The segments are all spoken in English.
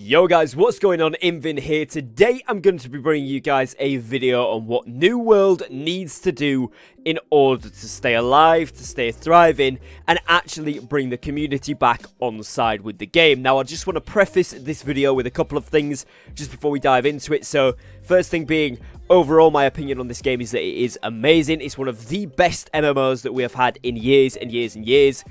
Yo guys, what's going on? Invin here. Today I'm going to be bringing you guys a video on what New World needs to do in order to stay alive, to stay thriving, and actually bring the community back on side with the game. Now I just want to preface this video with a couple of things just before we dive into it. So first thing being, overall my opinion on this game is that it is amazing. It's one of the best MMOs that we have had in years and years and years.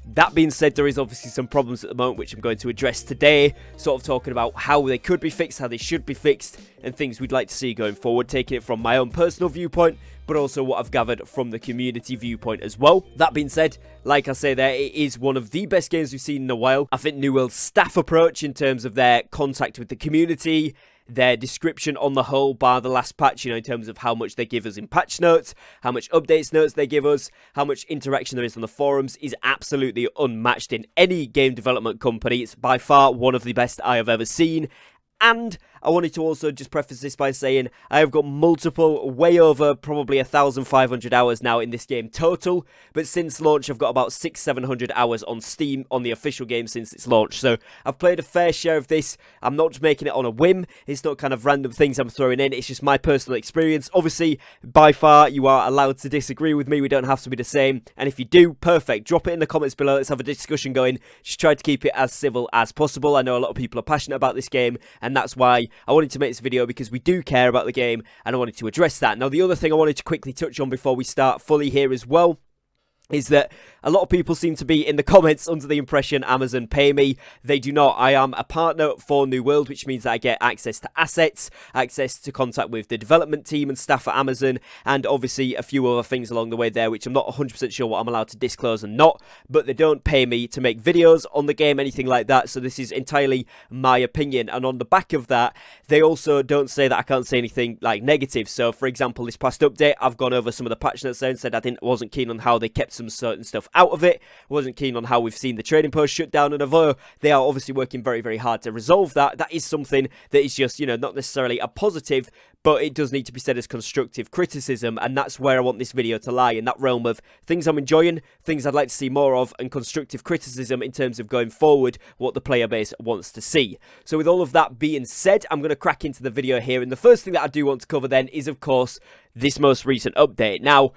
That being said, there is obviously some problems at the moment which I'm going to address today, sort of talking about how they could be fixed, how they should be fixed, and things we'd like to see going forward, taking it from my own personal viewpoint, but also what I've gathered from the community viewpoint as well. That being said, like I say there, it is one of the best games we've seen in a while. I think New World's staff approach in terms of their contact with the community, their description on the whole, bar the last patch, in terms of how much they give us in patch notes, how much updates notes they give us, how much interaction there is on the forums, is absolutely unmatched in any game development company. It's by far one of the best I have ever seen. And I wanted to also just preface this by saying I have got multiple, way over probably 1,500 hours now in this game total, but since launch I've got about 600-700 hours on Steam on the official game since its launch. So I've played a fair share of this. I'm not just making it on a whim. It's not kind of random things I'm throwing in. It's just my personal experience. Obviously, by far, you are allowed to disagree with me. We don't have to be the same. And if you do, perfect. Drop it in the comments below. Let's have a discussion going. Just try to keep it as civil as possible. I know a lot of people are passionate about this game, and that's why I wanted to make this video, because we do care about the game and I wanted to address that. Now, the other thing I wanted to quickly touch on before we start fully here as well is that a lot of people seem to be in the comments under the impression Amazon pay me. They do not. I am a partner for New World, which means that I get access to assets, access to contact with the development team and staff at Amazon, and obviously a few other things along the way there, which I'm not 100% sure what I'm allowed to disclose and not, but they don't pay me to make videos on the game, anything like that, so this is entirely my opinion. And on the back of that, they also don't say that I can't say anything like negative. So for example, this past update, I've gone over some of the patch notes there and said I wasn't keen on how they kept some certain stuff out of it, wasn't keen on how we've seen the trading post shut down, and although they are obviously working very, very hard to resolve that, that is something that is just, not necessarily a positive, but it does need to be said as constructive criticism, and that's where I want this video to lie, in that realm of things I'm enjoying, things I'd like to see more of, and constructive criticism in terms of going forward, what the player base wants to see. So with all of that being said, I'm going to crack into the video here, and the first thing that I do want to cover then is, of course, this most recent update. Now,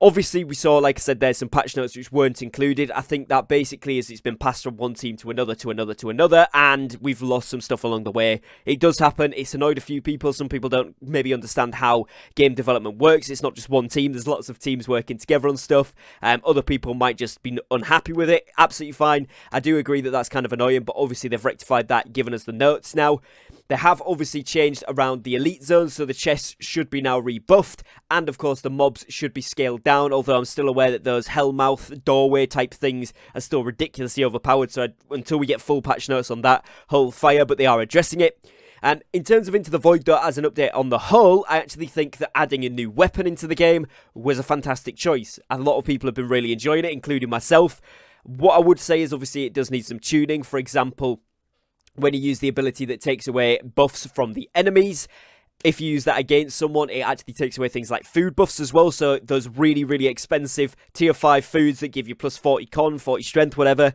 obviously, we saw, like I said, there's some patch notes which weren't included. I think that basically is it's been passed from one team to another, to another, to another, and we've lost some stuff along the way. It does happen. It's annoyed a few people. Some people don't maybe understand how game development works. It's not just one team. There's lots of teams working together on stuff. Other people might just be unhappy with it. Absolutely fine. I do agree that that's kind of annoying, but obviously they've rectified that, given us the notes now. They have obviously changed around the elite zones, so the chests should be now rebuffed, and of course the mobs should be scaled down, although I'm still aware that those hellmouth doorway type things are still ridiculously overpowered, so until we get full patch notes on that, hold fire, but they are addressing it. And in terms of Into the Void, though, as an update on the whole, I actually think that adding a new weapon into the game was a fantastic choice. A lot of people have been really enjoying it, including myself. What I would say is obviously it does need some tuning. For example, when you use the ability that takes away buffs from the enemies, if you use that against someone, it actually takes away things like food buffs as well. So those really, really expensive tier 5 foods that give you plus 40 con, 40 strength, whatever,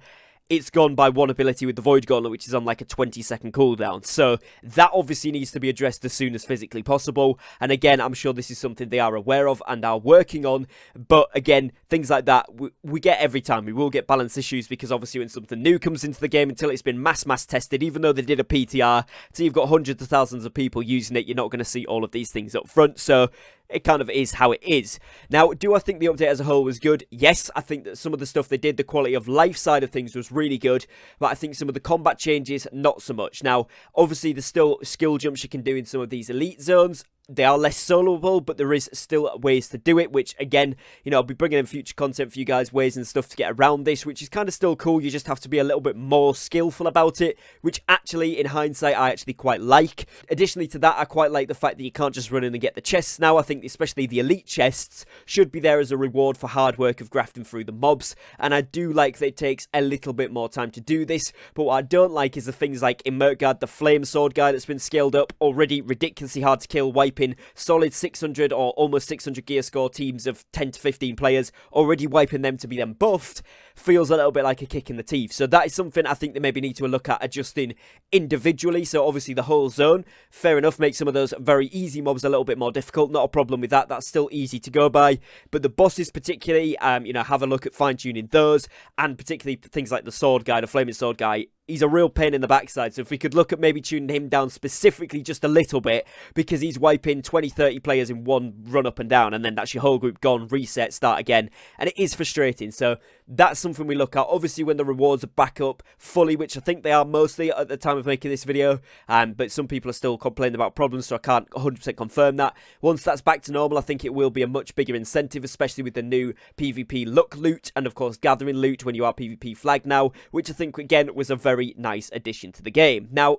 it's gone by one ability with the Void Gauntlet, which is on like a 20-second cooldown. So that obviously needs to be addressed as soon as physically possible. And again, I'm sure this is something they are aware of and are working on. But again, things like that, we get every time. We will get balance issues, because obviously when something new comes into the game, until it's been mass tested, even though they did a PTR, so you've got hundreds of thousands of people using it, you're not going to see all of these things up front. So it kind of is how it is. Now, do I think the update as a whole was good? Yes, I think that some of the stuff they did, the quality of life side of things, was really good, but I think some of the combat changes, not so much. Now, obviously, there's still skill jumps you can do in some of these elite zones. They are less soloable, but there is still ways to do it, which, again, I'll be bringing in future content for you guys, ways and stuff to get around this, which is kind of still cool. You just have to be a little bit more skillful about it, which actually, in hindsight, I actually quite like. Additionally to that, I quite like the fact that you can't just run in and get the chests now. I think especially the elite chests should be there as a reward for hard work of grafting through the mobs, and I do like that it takes a little bit more time to do this, but what I don't like is the things like Immertguard, the flame sword guy that's been scaled up, already ridiculously hard to kill, wipe wiping solid 600 or almost 600 gear score teams of 10 to 15 players, already wiping them to be then buffed, feels a little bit like a kick in the teeth. So that is something I think they maybe need to look at adjusting individually. So obviously the whole zone, fair enough, make some of those very easy mobs a little bit more difficult. Not a problem with that. That's still easy to go by. But the bosses particularly, have a look at fine-tuning those, and particularly things like the sword guy, the flaming sword guy. He's a real pain in the backside, so if we could look at maybe tuning him down specifically just a little bit, because he's wiping 20, 30 players in one run up and down, and then that's your whole group gone, reset, start again, and it is frustrating. So that's something we look at. Obviously, when the rewards are back up fully, which I think they are mostly at the time of making this video, but some people are still complaining about problems, so I can't 100% confirm that. Once that's back to normal, I think it will be a much bigger incentive, especially with the new PvP luck loot, and of course gathering loot when you are PvP flagged now, which I think, again, was a very nice addition to the game. Now,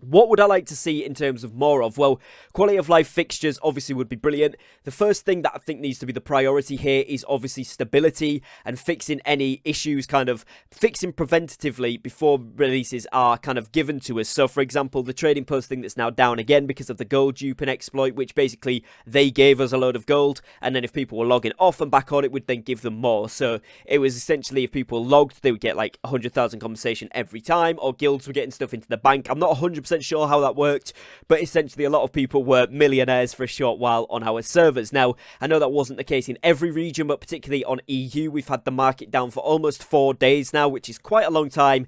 what would I like to see in terms of more of? Well, quality of life fixtures obviously would be brilliant. The first thing that I think needs to be the priority here is obviously stability and fixing any issues, kind of fixing preventatively before releases are kind of given to us. So, for example, the trading post thing that's now down again because of the gold duping exploit, which basically they gave us a load of gold, and then if people were logging off and back on, it would then give them more. So it was essentially, if people logged, they would get like 100,000 compensation every time, or guilds were getting stuff into the bank. I'm not 100% sure how that worked, but essentially a lot of people were millionaires for a short while on our servers. Now, I know that wasn't the case in every region, but particularly on EU, we've had the market down for almost 4 days now, which is quite a long time.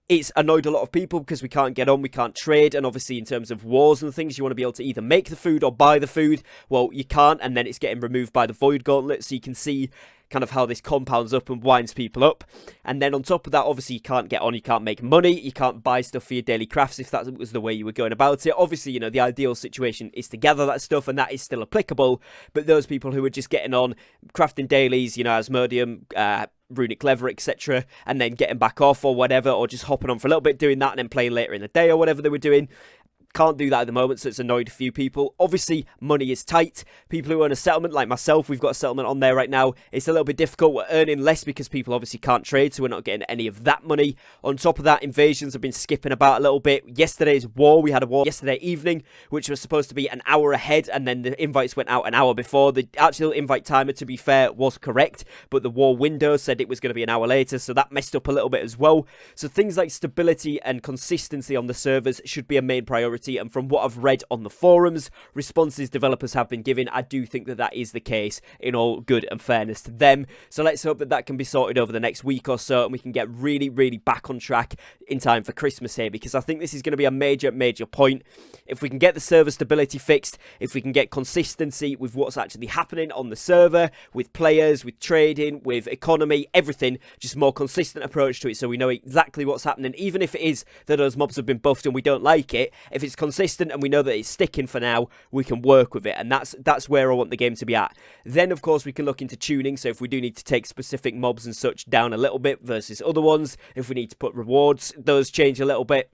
It's annoyed a lot of people because we can't get on, we can't trade, and obviously in terms of wars and things, you want to be able to either make the food or buy the food. Well, you can't, and then it's getting removed by the Void Gauntlet, so you can see kind of how this compounds up and winds people up. And then on top of that, obviously you can't get on, you can't make money, you can't buy stuff for your daily crafts if that was the way you were going about it. Obviously, you know, the ideal situation is to gather that stuff, and that is still applicable, but those people who are just getting on, crafting dailies, you know, Asmodeum, Runic Lever, etc., and then getting back off or whatever, or just hopping on for a little bit, doing that, and then playing later in the day or whatever they were doing, can't do that at the moment, so it's annoyed a few people. Obviously, money is tight. People who own a settlement, like myself, we've got a settlement on there right now. It's a little bit difficult. We're earning less because people obviously can't trade, so we're not getting any of that money. On top of that, invasions have been skipping about a little bit. Yesterday's war, we had a war yesterday evening, which was supposed to be an hour ahead, and then the invites went out an hour before. The actual invite timer, to be fair, was correct, but the war window said it was going to be an hour later, so that messed up a little bit as well. So things like stability and consistency on the servers should be a main priority, and from what I've read on the forums, responses developers have been giving, I do think that that is the case, in all good and fairness to them. So let's hope that that can be sorted over the next week or so, and we can get really, really back on track in time for Christmas here, because I think this is going to be a major, major point. If we can get the server stability fixed, if we can get consistency with what's actually happening on the server, with players, with trading, with economy, everything, just more consistent approach to it, so we know exactly what's happening, even if it is that those mobs have been buffed and we don't like it. If it's consistent and we know that it's sticking for now, we can work with it, and that's where I want the game to be at. Then of course we can look into tuning, so if we do need to take specific mobs and such down a little bit versus other ones, if we need to put rewards, those change a little bit.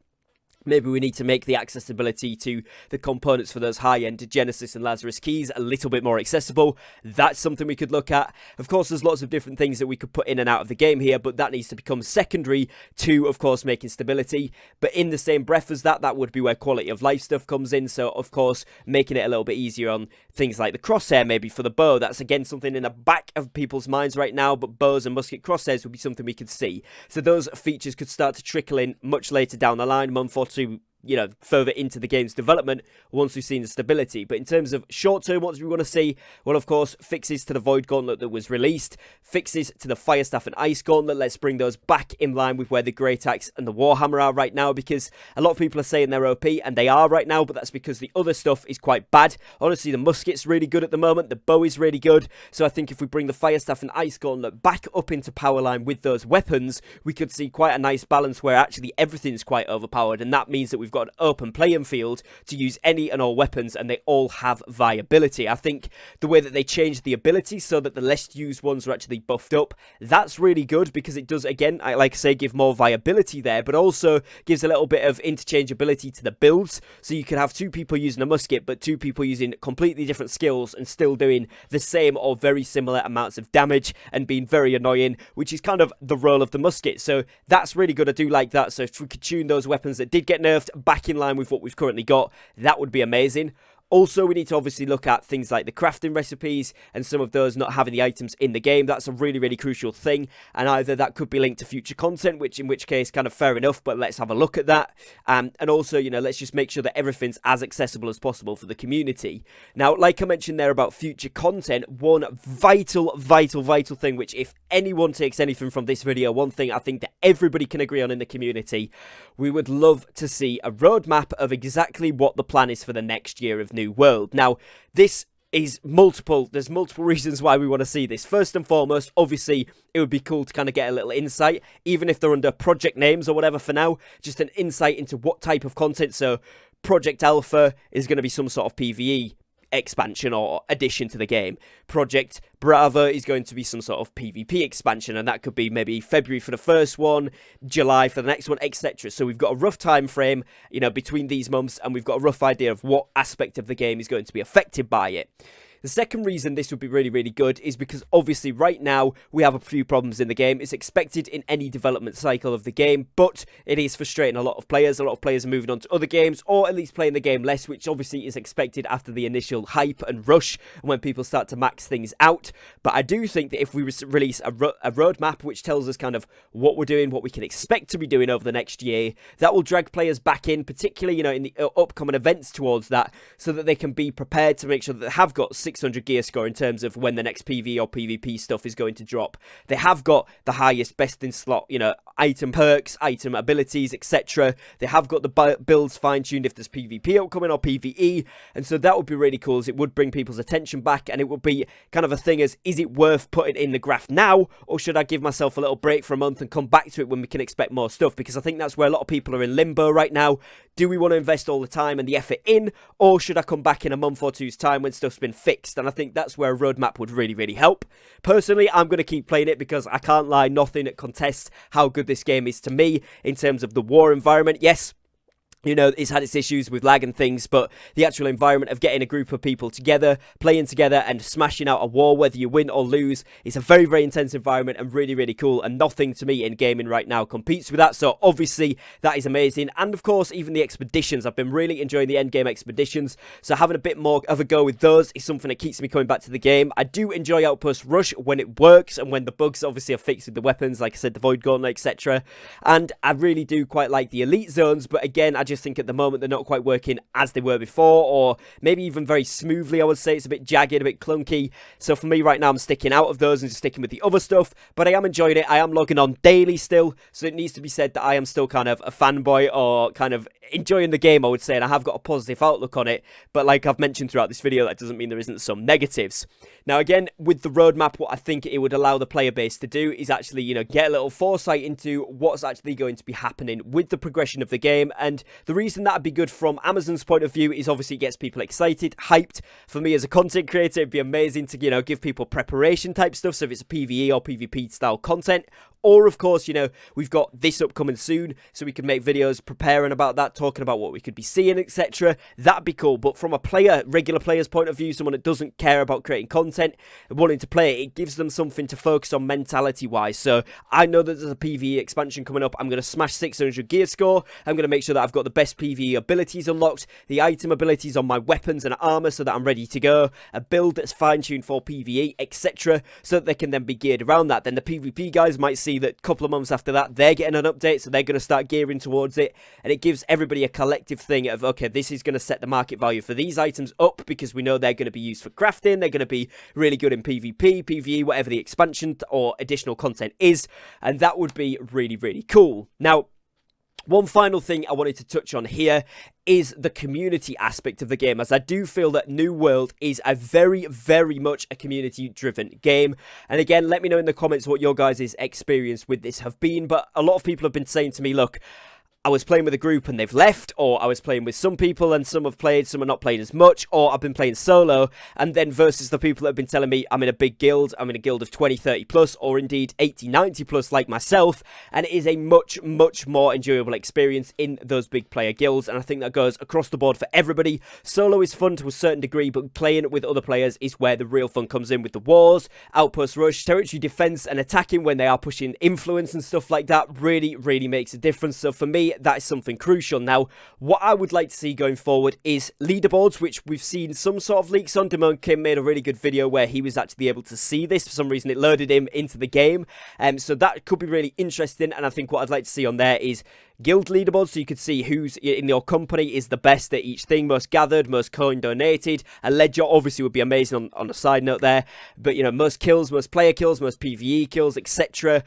Maybe we need to make the accessibility to the components for those high-end Genesis and Lazarus keys a little bit more accessible. That's something we could look at. Of course, there's lots of different things that we could put in and out of the game here, but that needs to become secondary to, of course, making stability. But in the same breath as that, that would be where quality of life stuff comes in. So, of course, making it a little bit easier on things like the crosshair, maybe for the bow. That's, again, something in the back of people's minds right now, but bows and musket crosshairs would be something we could see. So those features could start to trickle in much later down the line, month or two, you know, further into the game's development once we've seen the stability. But in terms of short-term, what do we want to see? Well, of course, fixes to the Void Gauntlet that was released, fixes to the Fire Staff and Ice Gauntlet. Let's bring those back in line with where the Great Axe and the Warhammer are right now, because a lot of people are saying they're OP, and they are right now, but that's because the other stuff is quite bad. Honestly, the musket's really good at the moment, the bow is really good, so I think if we bring the Fire Staff and Ice Gauntlet back up into power line with those weapons, we could see quite a nice balance where actually everything's quite overpowered, and that means that we've got an open playing field to use any and all weapons, and they all have viability. I think the way that they changed the abilities so that the less used ones are actually buffed up, that's really good, because it does, again, like I say, give more viability there, but also gives a little bit of interchangeability to the builds, so you could have two people using a musket, but two people using completely different skills and still doing the same or very similar amounts of damage and being very annoying, which is kind of the role of the musket. So that's really good. I do like that. So if we could tune those weapons that did get nerfed back in line with what we've currently got, that would be amazing. Also, we need to obviously look at things like the crafting recipes and some of those not having the items in the game. That's a really, really crucial thing. And either that could be linked to future content, in which case, kind of fair enough, but let's have a look at that. And also, let's just make sure that everything's as accessible as possible for the community. Now, like I mentioned there about future content, one vital thing, which if anyone takes anything from this video, one thing I think that everybody can agree on in the community, we would love to see a roadmap of exactly what the plan is for the next year of New World. Now, this is there's multiple reasons why we want to see this. First and foremost, obviously, it would be cool to kind of get a little insight, even if they're under project names or whatever for now, just an insight into what type of content. So, Project Alpha is going to be some sort of PvE expansion or addition to the game. Project Bravo is going to be some sort of PvP expansion, and that could be maybe February for the first one, July for the next one, etc. So we've got a rough time frame, between these months, and we've got a rough idea of what aspect of the game is going to be affected by it. The second reason this would be really, really good is because obviously right now we have a few problems in the game. It's expected in any development cycle of the game, but it is frustrating a lot of players. A lot of players are moving on to other games, or at least playing the game less, which obviously is expected after the initial hype and rush and when people start to max things out. But I do think that if we release a roadmap which tells us kind of what we're doing, what we can expect to be doing over the next year, that will drag players back in, particularly, in the upcoming events towards that, so that they can be prepared to make sure that they have got 600 gear score in terms of when the next PvE or PvP stuff is going to drop. They have got the highest best in slot, item perks, item abilities, etc. They have got the builds fine-tuned if there's PvP upcoming or PvE, and so that would be really cool, as it would bring people's attention back, and it would be kind of a thing as, is it worth putting in the graph now, or should I give myself a little break for a month and come back to it when we can expect more stuff? Because I think that's where a lot of people are in limbo right now. Do we want to invest all the time and the effort in, or should I come back in a month or two's time when stuff's been fixed? And I think that's where a roadmap would really, really help. Personally, I'm going to keep playing it because I can't lie, nothing contests how good this game is to me in terms of the war environment. Yes, it's had its issues with lag and things, but the actual environment of getting a group of people together, playing together and smashing out a war, whether you win or lose, is a very, very intense environment and really, really cool, and nothing to me in gaming right now competes with that. So obviously that is amazing. And of course, even the expeditions, I've been really enjoying the endgame expeditions, so having a bit more of a go with those is something that keeps me coming back to the game. I do enjoy Outpost Rush when it works and when the bugs obviously are fixed with the weapons, like I said, the Void Gauntlet, etc. And I really do quite like the elite zones, but again, I just think at the moment they're not quite working as they were before, or maybe even very smoothly. I would say it's a bit jagged, a bit clunky. So for me right now, I'm sticking out of those and just sticking with the other stuff, but I am enjoying it. I am logging on daily still, so it needs to be said that I am still kind of a fanboy, or kind of enjoying the game, I would say, and I have got a positive outlook on it. But like I've mentioned throughout this video, that doesn't mean there isn't some negatives. Now again, with the roadmap, what I think it would allow the player base to do is actually, get a little foresight into what's actually going to be happening with the progression of the game. And the reason that'd be good from Amazon's point of view is obviously it gets people excited, hyped. For me as a content creator, it'd be amazing to, give people preparation type stuff, so if it's a PvE or PvP style content. Or, of course, we've got this upcoming soon, so we can make videos preparing about that, talking about what we could be seeing, etc. That'd be cool. But from a regular player's point of view, someone that doesn't care about creating content, wanting to play it gives them something to focus on mentality-wise. So I know that there's a PvE expansion coming up. I'm going to smash 600 gear score. I'm going to make sure that I've got the best PvE abilities unlocked, the item abilities on my weapons and armor so that I'm ready to go, a build that's fine-tuned for PvE, etc. so that they can then be geared around that. Then the PvP guys might see that a couple of months after that they're getting an update, so they're going to start gearing towards it, and it gives everybody a collective thing of, okay, this is going to set the market value for these items up because we know they're going to be used for crafting, they're going to be really good in PvP, PvE, whatever the expansion or additional content is, and that would be really, really cool. Now, one final thing I wanted to touch on here is the community aspect of the game, as I do feel that New World is a very, very much a community-driven game. And again, let me know in the comments what your guys' experience with this have been, but a lot of people have been saying to me, look, I was playing with a group and they've left, or I was playing with some people and some have played, some are not playing as much, or I've been playing solo, and then versus the people that have been telling me I'm in a big guild, I'm in a guild of 20, 30 plus, or indeed 80, 90 plus like myself, and it is a much, much more enjoyable experience in those big player guilds, and I think that goes across the board for everybody. Solo is fun to a certain degree, but playing with other players is where the real fun comes in, with the wars, outpost rush, territory defense, and attacking when they are pushing influence and stuff like that really, really makes a difference. So for me, that is something crucial. Now, what I would like to see going forward is leaderboards, which we've seen some sort of leaks on. Demon Kim made a really good video where he was actually able to see this. For some reason, it loaded him into the game. So that could be really interesting, and I think what I'd like to see on there is guild leaderboards, so you could see who's in your company is the best at each thing, most gathered, most coin donated. A ledger obviously would be amazing on a side note there, but you know, most kills, most player kills, most PvE kills, etc.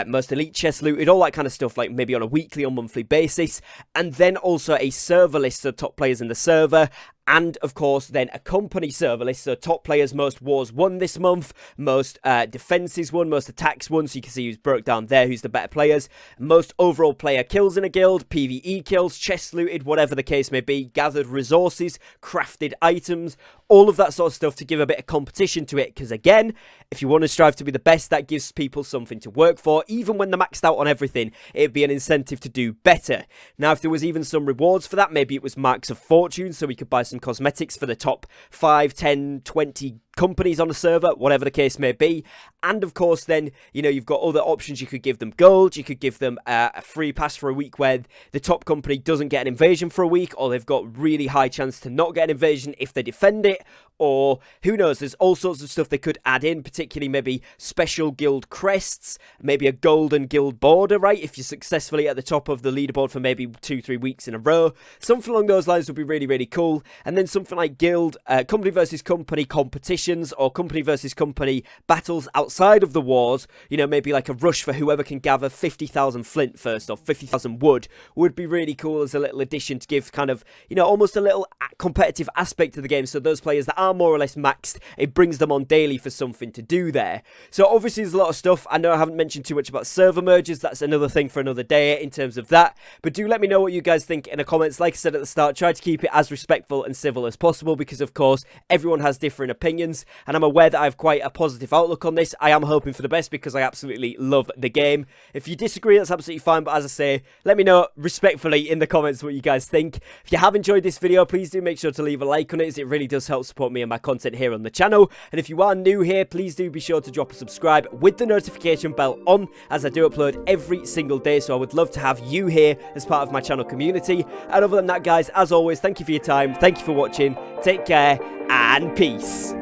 Most elite chests looted, all that kind of stuff, like maybe on a weekly or monthly basis. And then also a server list of top players in the server. And, of course, then a company server list, so top players, most wars won this month, most defenses won, most attacks won, so you can see who's broke down there, who's the better players, most overall player kills in a guild, PvE kills, chests looted, whatever the case may be, gathered resources, crafted items, all of that sort of stuff to give a bit of competition to it, because again, if you want to strive to be the best, that gives people something to work for. Even when they're maxed out on everything, it'd be an incentive to do better. Now, if there was even some rewards for that, maybe it was marks of fortune, so we could buy some cosmetics for the top 5, 10, 20 companies on a server, whatever the case may be. And of course, then, you know, you've got other options. You could give them gold, you could give them a free pass for a week where the top company doesn't get an invasion for a week, or they've got really high chance to not get an invasion if they defend it, or who knows, there's all sorts of stuff they could add in, particularly maybe special guild crests, maybe a golden guild border, right, if you're successfully at the top of the leaderboard for maybe 2-3 weeks in a row. Something along those lines would be really, really cool. And then something like guild, company versus company competitions, or company versus company battles outside of the wars, you know, maybe like a rush for whoever can gather 50,000 flint first, or 50,000 wood, would be really cool as a little addition to give kind of, you know, almost a little competitive aspect to the game. So those players that are more or less maxed, it brings them on daily for something to do there. So obviously there's a lot of stuff. I know I haven't mentioned too much about server merges. That's another thing for another day in terms of that. But do let me know what you guys think in the comments. Like I said at the start, try to keep it as respectful and civil as possible, because of course everyone has different opinions, and I'm aware that I have quite a positive outlook on this. I am hoping for the best because I absolutely love the game. If you disagree, that's absolutely fine, but as I say, let me know respectfully in the comments what you guys think. If you have enjoyed this video, please do make sure to leave a like on it, as it really does help support me and my content here on the channel. And if you are new here, please do be sure to drop a subscribe with the notification bell on, as I do upload every single day, so I would love to have you here as part of my channel community. And other than that, guys, as always, thank you for your time, thank you for watching, take care, and peace.